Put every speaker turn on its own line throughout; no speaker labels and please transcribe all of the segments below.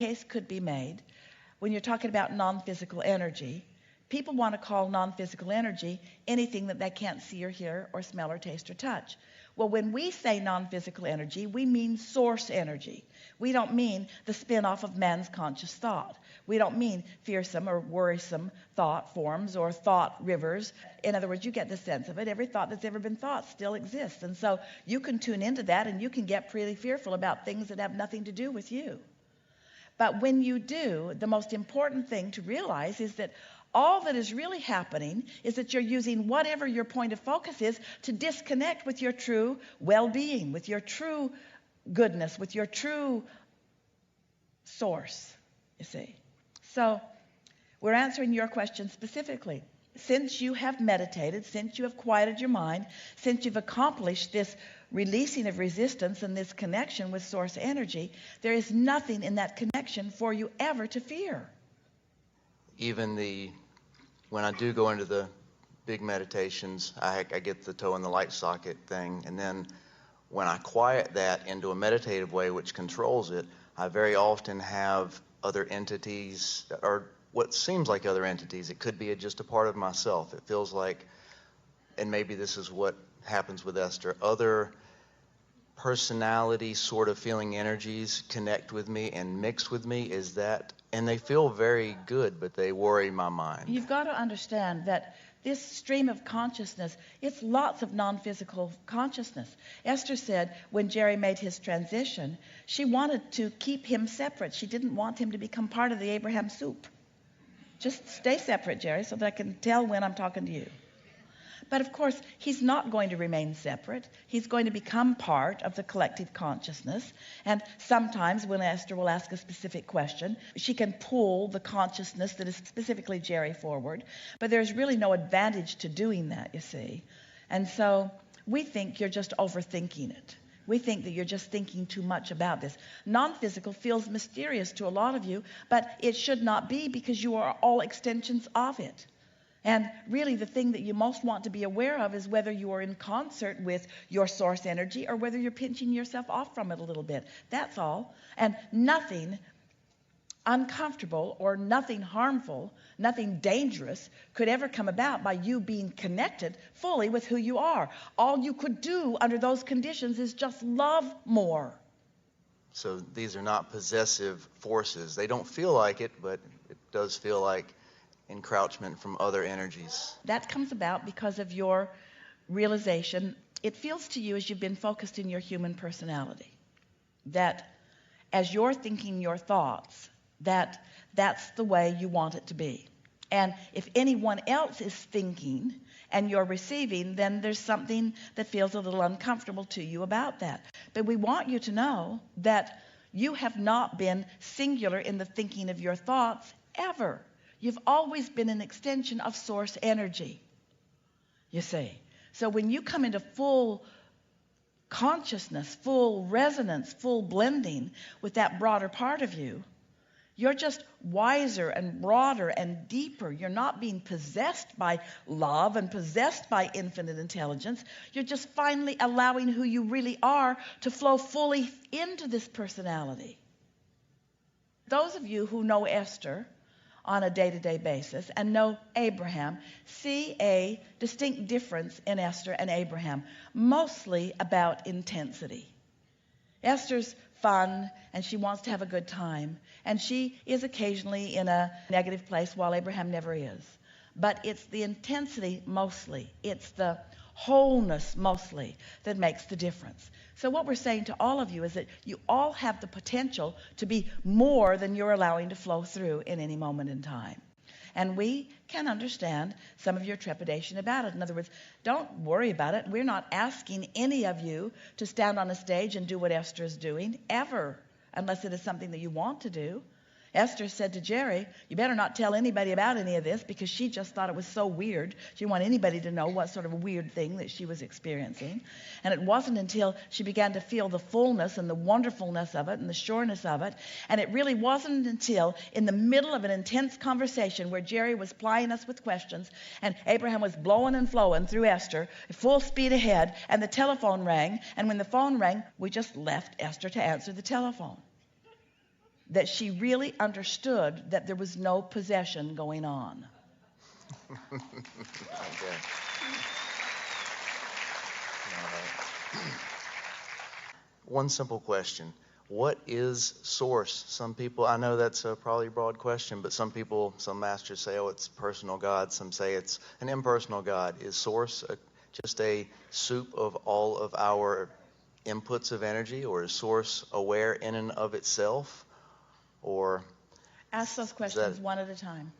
case could be made when you're talking about non-physical energy. People want to call non-physical energy anything that they can't see or hear or smell or taste or touch. Well, when we say non-physical energy, we mean source energy. We don't mean the spin-off of man's conscious thought. We don't mean fearsome or worrisome thought forms or thought rivers. In other words, you get the sense of it. Every thought that's ever been thought still exists. And so you can tune into that and you can get pretty fearful about things that have nothing to do with you. But when you do, the most important thing to realize is that all that is really happening is that you're using whatever your point of focus is to disconnect with your true well-being, with your true goodness, with your true source, you see. So we're answering your question specifically. Since you have meditated, since you have quieted your mind, since you've accomplished this releasing of resistance and this connection with source energy, there is nothing in that connection for you ever to fear.
Even when I do go into the big meditations, I get the toe in the light socket thing, and then when I quiet that into a meditative way which controls it, I very often have other entities, or what seems like other entities. It could be just a part of myself. It feels like, and maybe this is what happens with Esther, other personality sort of feeling energies connect with me and mix with me. Is that, and they feel very good, but they worry my mind.
You've got to understand that this stream of consciousness, it's lots of non-physical consciousness. Esther said when Jerry made his transition, she wanted to keep him separate. She didn't want him to become part of the Abraham soup. Just stay separate, Jerry, so that I can tell when I'm talking to you. But of course, he's not going to remain separate. He's going to become part of the collective consciousness. And sometimes when Esther will ask a specific question, she can pull the consciousness that is specifically Jerry forward. But there's really no advantage to doing that, you see. And so we think you're just overthinking it. We think that you're just thinking too much about this. Non-physical feels mysterious to a lot of you, but it should not be, because you are all extensions of it. And really the thing that you most want to be aware of is whether you are in concert with your source energy or whether you're pinching yourself off from it a little bit. That's all. And nothing uncomfortable or nothing harmful, nothing dangerous could ever come about by you being connected fully with who you are. All you could do under those conditions is just love more.
So these are not possessive forces. They don't feel like it, but it does feel like encroachment from other energies.
That comes about because of your realization. It feels to you, as you've been focused in your human personality, that as you're thinking your thoughts, that's the way you want it to be. And if anyone else is thinking and you're receiving, then there's something that feels a little uncomfortable to you about that. But we want you to know that you have not been singular in the thinking of your thoughts ever. You've always been an extension of source energy, you see. So when you come into full consciousness, full resonance, full blending with that broader part of you, you're just wiser and broader and deeper. You're not being possessed by love and possessed by infinite intelligence. You're just finally allowing who you really are to flow fully into this personality. Those of you who know Esther on a day-to-day basis and know Abraham see a distinct difference in Esther and Abraham, mostly about intensity. Esther's fun and she wants to have a good time, and she is occasionally in a negative place while Abraham never is. But it's the intensity mostly, it's the wholeness mostly that makes the difference. So what we're saying to all of you is that you all have the potential to be more than you're allowing to flow through in any moment in time. And we can understand some of your trepidation about it. In other words, don't worry about it. We're not asking any of you to stand on a stage and do what Esther is doing, ever, unless it is something that you want to do. Esther said to Jerry, you better not tell anybody about any of this, because she just thought it was so weird. She didn't want anybody to know what sort of a weird thing that she was experiencing. And it wasn't until she began to feel the fullness and the wonderfulness of it and the sureness of it. And it really wasn't until in the middle of an intense conversation where Jerry was plying us with questions and Abraham was blowing and flowing through Esther, full speed ahead, and the telephone rang. And when the phone rang, we just left Esther to answer the telephone. that she really understood that there was no possession going on.
Okay. All right. One simple question. What is source? Some people, I know that's probably a broad question, but some people, some masters say, oh, it's personal God. Some say it's an impersonal God. Is source just a soup of all of our inputs of energy, or is source aware in and of itself? Or
ask those questions one at a time.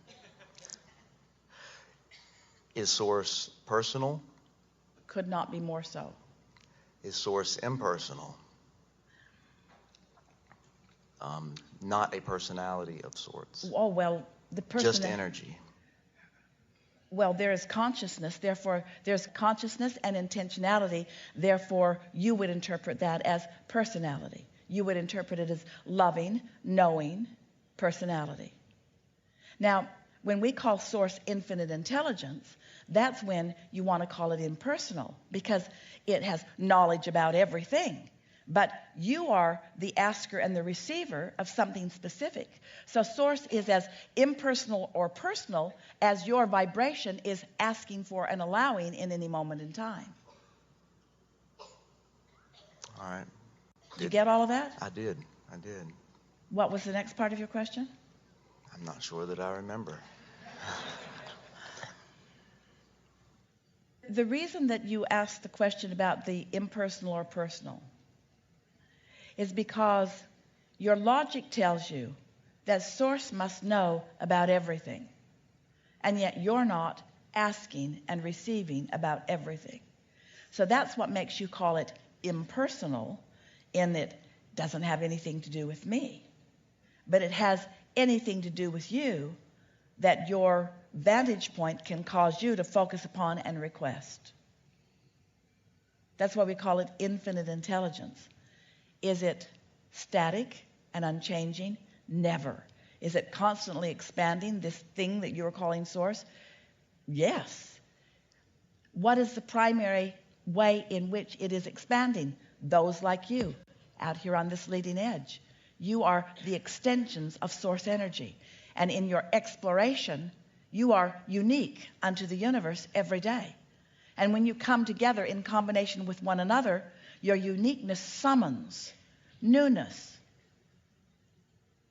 Is source personal?
Could not be more so.
Is source impersonal? Not a personality of sorts.
Oh, well, the person.
Just energy.
Well, there is consciousness, therefore there's consciousness and intentionality, therefore you would interpret that as personality. You would interpret it as loving, knowing personality. Now, when we call source infinite intelligence, that's when you want to call it impersonal, because it has knowledge about everything. But you are the asker and the receiver of something specific. So source is as impersonal or personal as your vibration is asking for and allowing in any moment in time.
All right.
Did you get all of that?
I did.
What was the next part of your question?
I'm not sure that I remember.
The reason that you asked the question about the impersonal or personal is because your logic tells you that source must know about everything, and yet you're not asking and receiving about everything. So that's what makes you call it impersonal, in that it doesn't have anything to do with me, but it has anything to do with you, that your vantage point can cause you to focus upon and request. That's why we call it infinite intelligence. Is it static and unchanging? Never. Is it constantly expanding, this thing that you're calling source? Yes. What is the primary way in which it is expanding? Those like you, out here on this leading edge. You are the extensions of source energy. And in your exploration, you are unique unto the universe every day. And when you come together in combination with one another, your uniqueness summons newness.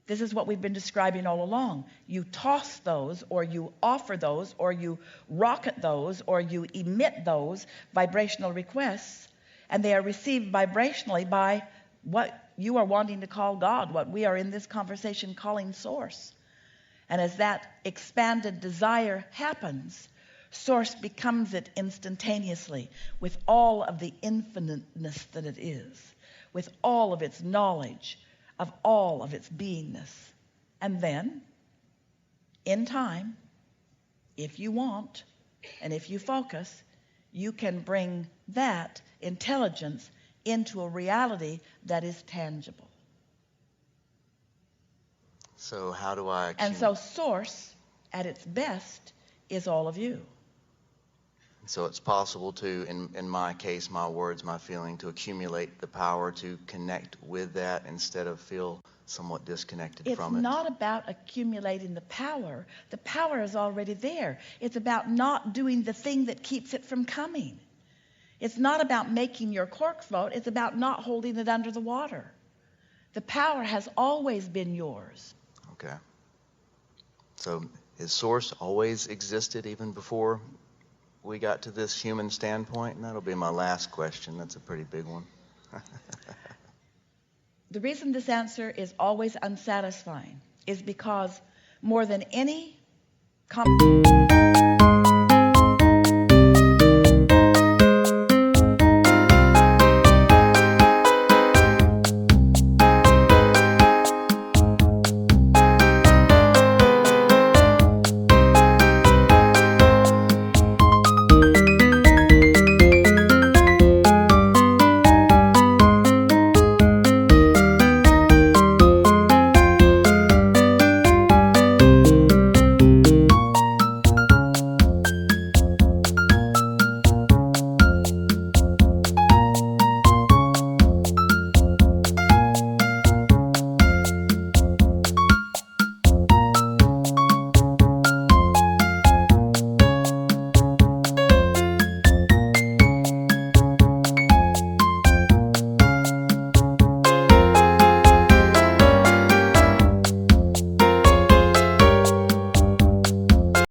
This is what we've been describing all along. You toss those, or you offer those, or you rocket those, or you emit those vibrational requests, and they are received vibrationally by what you are wanting to call God, what we are in this conversation calling source. And as that expanded desire happens, source becomes it instantaneously, with all of the infiniteness that it is, with all of its knowledge, of all of its beingness. And then, in time, if you want, and if you focus, you can bring that intelligence into a reality that is tangible.
So how do I...
And so source, at its best, is all of you.
So it's possible to, in my case, my words, my feeling, to accumulate the power to connect with that instead of feel somewhat disconnected from it.
It's not about accumulating the power. The power is already there. It's about not doing the thing that keeps it from coming. It's not about making your cork float. It's about not holding it under the water. The power has always been yours.
Okay. So has source always existed even before we got to this human standpoint? And that'll be my last question. That's a pretty big one.
The reason this answer is always unsatisfying is because more than any